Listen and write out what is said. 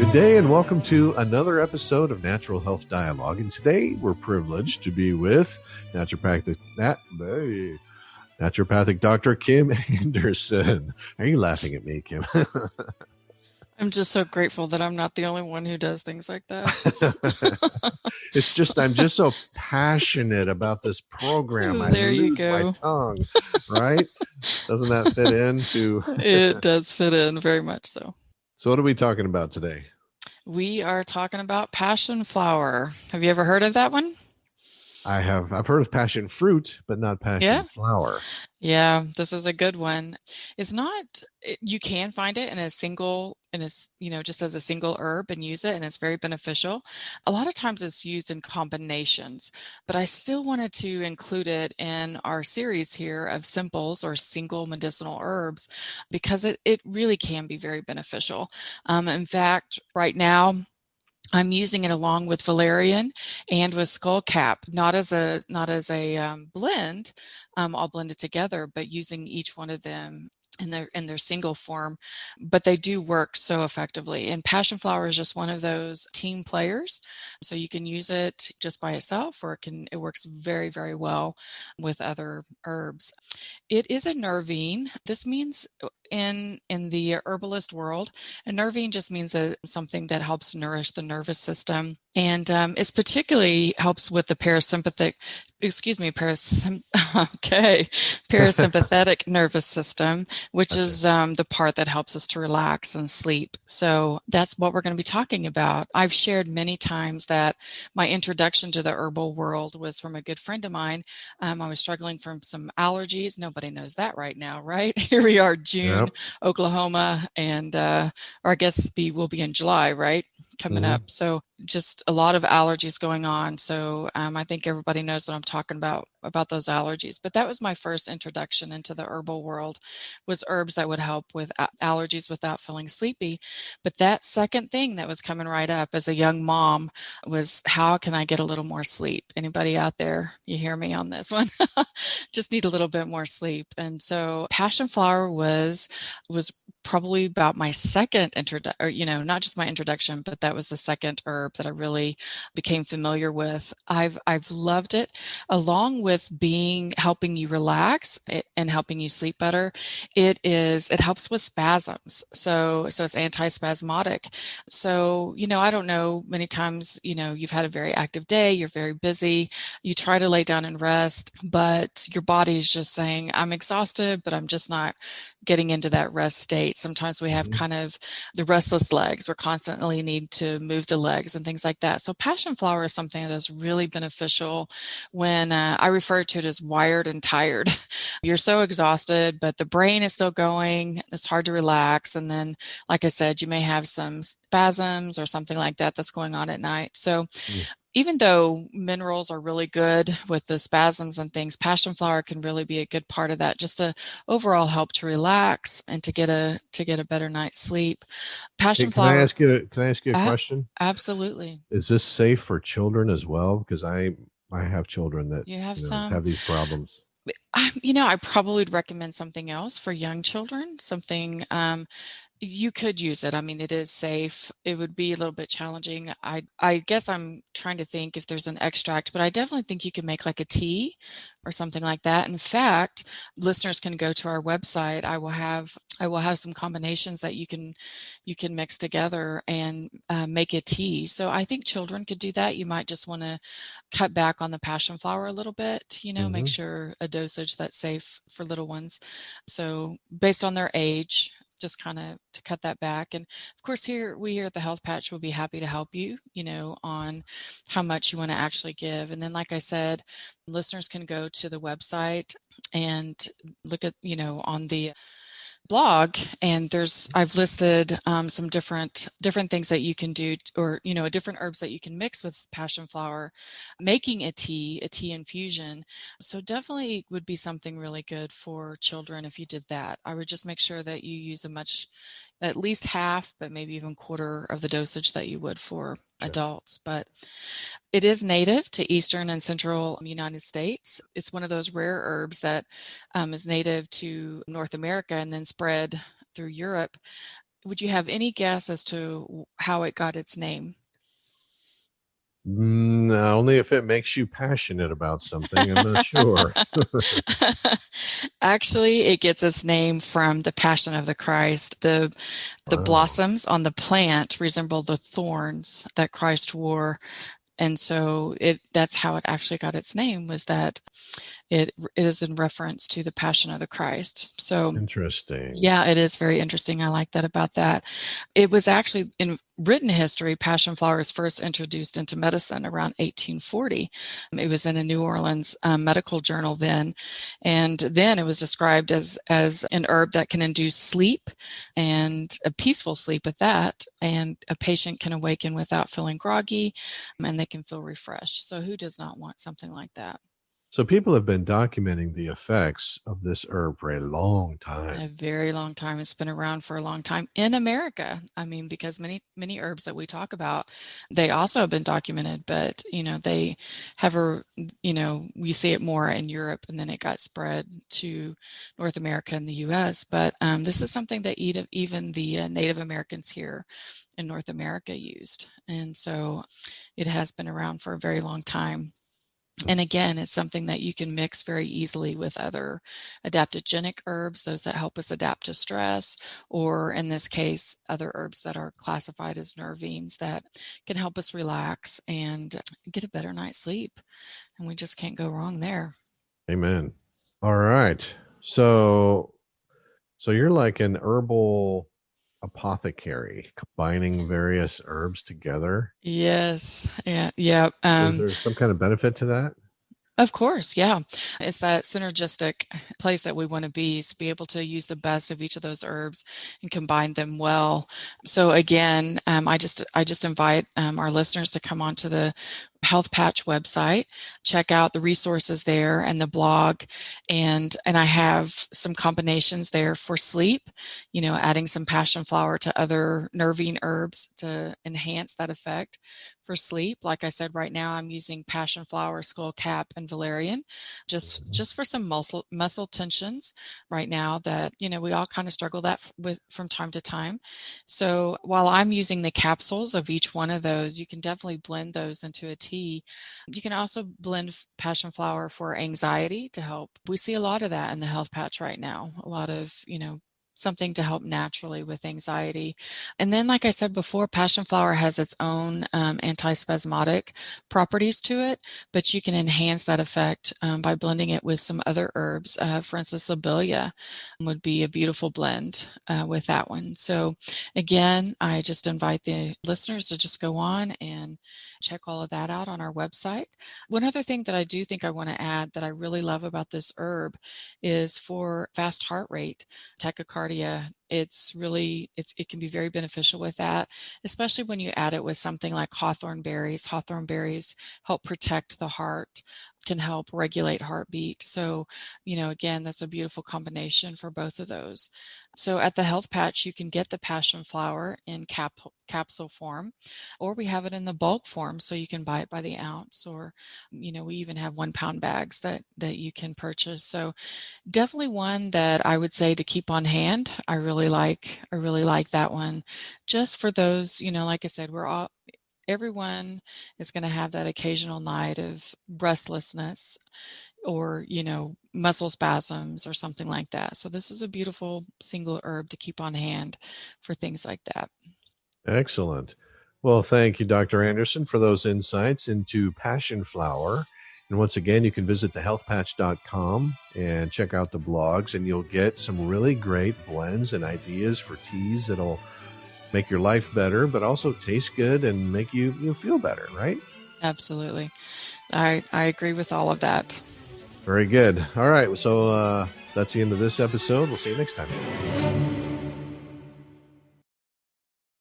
Good day and welcome to another episode of Natural Health Dialogue. And today we're privileged to be with Naturopathic Doctor Kim Anderson. Are you laughing at me, Kim? I'm just so grateful that I'm not the only one who does things like that. I'm just so passionate about this program. I There you lose my go. tongue, right? Doesn't that fit into? It does fit in very much so. So what are we talking about today? We are talking about passion flower. Have you ever heard of that one? I've heard of passion fruit, but not passion Yeah. flower. Yeah, this is a good one. You can find it just as a single herb and use it, and it's very beneficial. A lot of times it's used in combinations, but I still wanted to include it in our series here of simples or single medicinal herbs because it really can be very beneficial. In fact, right now, I'm using it along with valerian and with skullcap, not as a blend, all blended together, but using each one of them in their single form. But they do work so effectively. And passion flower is just one of those team players, so you can use it just by itself, or it works very, very well with other herbs. It is a nervine. This means in the herbalist world, a nervine just means something that helps nourish the nervous system, and it particularly helps with the parasympathetic nervous system, which is the part that helps us to relax and sleep. So that's what we're going to be talking about. I've shared many times that my introduction to the herbal world was from a good friend of mine. I was struggling from some allergies. Nobody knows that right now, right? Here we are, June, Yep. Oklahoma, and or I guess we'll be in July, right? Coming up. So just a lot of allergies going on. So I think everybody knows what I'm talking about those allergies. But that was my first introduction into the herbal world, was herbs that would help with allergies without feeling sleepy. But that second thing that was coming right up as a young mom was, how can I get a little more sleep? Anybody out there? You hear me on this one? Just need a little bit more sleep. And so passion flower was probably about my second introduction, not just my introduction, but that was the second herb that I really became familiar with. I've loved it, along with helping you relax and helping you sleep better. It helps with spasms. So it's antispasmodic. So, I don't know, many times, you've had a very active day, you're very busy, you try to lay down and rest, but your body is just saying, I'm exhausted, but I'm just not getting into that rest state. Sometimes we have kind of the restless legs. We're constantly need to move the legs and things like that. So passion flower is something that is really beneficial when I refer to it as wired and tired. You're so exhausted, but the brain is still going. It's hard to relax. And then, like I said, you may have some spasms or something like that that's going on at night. So even though minerals are really good with the spasms and things, passion flower can really be a good part of that, just to overall help to relax and to get a better night's sleep. Passion flower. Can I ask you a question? Absolutely. Is this safe for children as well? Because I have children that You have have these problems. I probably would recommend something else for young children. You could use it. I mean, it is safe. It would be a little bit challenging. I guess I'm trying to think if there's an extract, but I definitely think you can make like a tea or something like that. In fact, listeners can go to our website. I will have some combinations that you can mix together and make a tea. So I think children could do that. You might just want to cut back on the passion flower a little bit, make sure a dosage that's safe for little ones. So based on their age, just kind of to cut that back. And of course, we here at the Health Patch will be happy to help you, on how much you want to actually give. And then, like I said, listeners can go to the website and look at, on the blog, and I've listed some different things that you can do, or different herbs that you can mix with passion flower, making a tea infusion. So definitely would be something really good for children if you did that. I would just make sure that you use at least half, but maybe even quarter of the dosage that you would for adults. But it is native to eastern and central United States. It's one of those rare herbs that is native to North America and then spread through Europe. Would you have any guess as to how it got its name? Only if it makes you passionate about something. I'm not sure. Actually, it gets its name from the Passion of the Christ. The Wow. blossoms on the plant resemble the thorns that Christ wore. And so that's how it actually got its name, was that it is in reference to the Passion of the Christ. So Interesting. yeah, it is very interesting. I like that about that. It was actually in written history, passion flower was first introduced into medicine around 1840. It was in a New Orleans medical journal then. And then it was described as an herb that can induce sleep, and a peaceful sleep at that. And a patient can awaken without feeling groggy, and they can feel refreshed. So who does not want something like that? So people have been documenting the effects of this herb for a long A time. very long time. It's been around for a long time in America. I mean, because many herbs that we talk about, they also have been documented, but they have we see it more in Europe, and then it got spread to North America and the US. But this is something that even the Native Americans here in North America used. And so it has been around for a very long time. And again, it's something that you can mix very easily with other adaptogenic herbs, those that help us adapt to stress, or in this case, other herbs that are classified as nervines that can help us relax and get a better night's sleep. And we just can't go wrong there. Amen. All right. So you're like an herbal apothecary, combining various herbs together. Yes. Yeah. Yeah. Is there some kind of benefit to that? Of course, yeah. It's that synergistic place that we want to be, is to be able to use the best of each of those herbs and combine them well. So again, I just invite our listeners to come onto the Health Patch website, check out the resources there and the blog, and I have some combinations there for sleep. Adding some passion flower to other nervine herbs to enhance that effect for sleep. Like I said, right now I'm using passion flower, skullcap, and valerian, Mhm. just for some muscle tensions right now that we all kind of struggle with from time to time. So while I'm using the capsules of each one of those, you can definitely blend those into a tea. You can also blend passion flower for anxiety to help. We see a lot of that in the health patch right now. A lot of something to help naturally with anxiety. And then, like I said before, passion flower has its own antispasmodic properties to it, but you can enhance that effect by blending it with some other herbs. For instance, lobelia would be a beautiful blend with that one. So again, I just invite the listeners to just go on and check all of that out on our website. One other thing that I do think I want to add that I really love about this herb is for fast heart rate, tachycardia. It can be very beneficial with that, especially when you add it with something like hawthorn berries. Hawthorn berries help protect the heart, can help regulate heartbeat. So, again, that's a beautiful combination for both of those. So at the Health Patch, you can get the passion flower in capsule form, or we have it in the bulk form, so you can buy it by the ounce, or we even have 1 pound bags that you can purchase. So definitely one that I would say to keep on hand. I really like that one. Just for those, like I said, everyone is going to have that occasional night of restlessness, or muscle spasms or something like that. So this is a beautiful single herb to keep on hand for things like that. Excellent. Well, thank you, Dr. Anderson, for those insights into passion flower. And once again, you can visit thehealthpatch.com and check out the blogs, and you'll get some really great blends and ideas for teas that'll make your life better, but also taste good and make you feel better, right? Absolutely. I agree with all of that. Very good. All right. So that's the end of this episode. We'll see you next time.